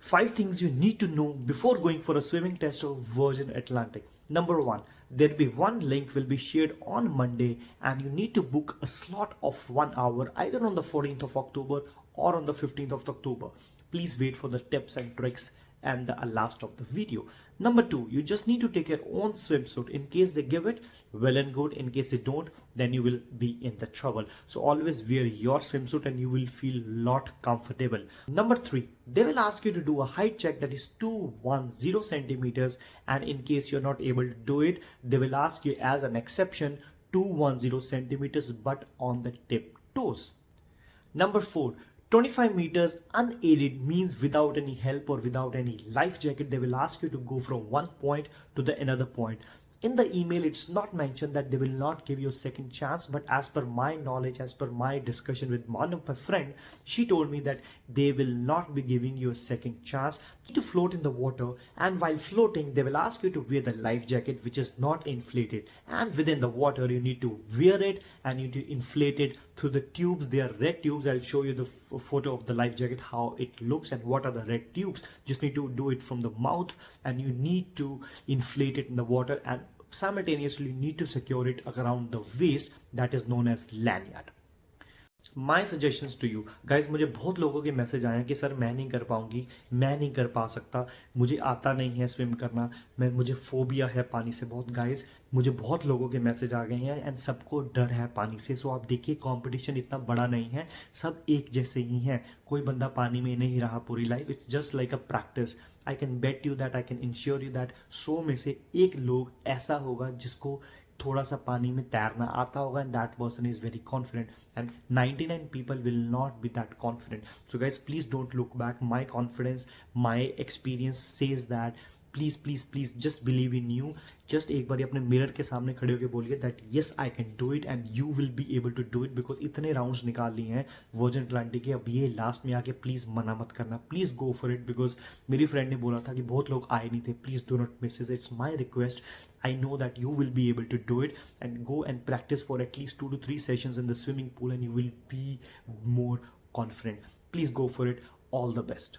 5 things you need to know before going for a swimming test of Virgin Atlantic. Number 1, there'll be one link will be shared on Monday and you need to book a slot of 1 hour either on the 14th of October or on the 15th of October. Please wait for the tips and tricks and the last of the video. Number 2, you just need to take your own swimsuit. In case they give it, well and good. In case they don't, then you will be in the trouble. So always wear your swimsuit and you will feel lot comfortable. Number 3, they will ask you to do a height check that is 210 centimeters, and in case you're not able to do it, they will ask you as an exception 210 centimeters but on the tip toes. Number 4, 25 meters unaided means without any help or without any life jacket. They will ask you to go from one point to the another point. In the email, it's not mentioned that they will not give you a second chance, but as per my knowledge, as per my discussion with one of my friend, she told me that they will not be giving you a second chance. You need to float in the water, and while floating, they will ask you to wear the life jacket, which is not inflated. And within the water, you need to wear it and you need to inflate it through the tubes. They are red tubes. I'll show you the photo of the life jacket, how it looks and what are the red tubes. Just need to do it from the mouth and you need to inflate it in the water, and simultaneously you need to secure it around the waist, that is known as lanyard. My suggestions to you guys, मुझे बहुत लोगों के message आए हैं कि sir मैं नहीं कर पाऊंगी, मैं नहीं कर पा सकता, मुझे आता नहीं है स्विम करना, मुझे फोबिया है पानी से बहुत। गाइज मुझे बहुत लोगों के मैसेज आ गए हैं एंड सबको डर है पानी से। सो आप देखिए कंपटीशन इतना बड़ा नहीं है, सब एक जैसे ही हैं, कोई बंदा पानी में नहीं रहा पूरी life. It's just like a practice. I can bet you that, I can ensure you that 100 में से एक लोग ऐसा होगा जिसको थोड़ा सा पानी में तैरना आता होगा, and that person is very confident, and 99 people will not be that confident. So guys, please don't look back. My confidence, my experience says that please just believe in you. Just एक बार अपने mirror के सामने खड़े होकर बोलिए that yes I can do it and you will be able to do it, because इतने rounds निकाल लिए हैं वर्जिन अटलांटिक के। अब ये लास्ट में आके प्लीज मना मत करना, please go for it, because मेरी फ्रेंड ने बोला था कि बहुत लोग आए नहीं थे। Please do not miss it, it's my request. I know that you will be able to do it, and go and practice for at least 2 to 3 sessions in the swimming pool and you will be more confident. Please go for it. All the best.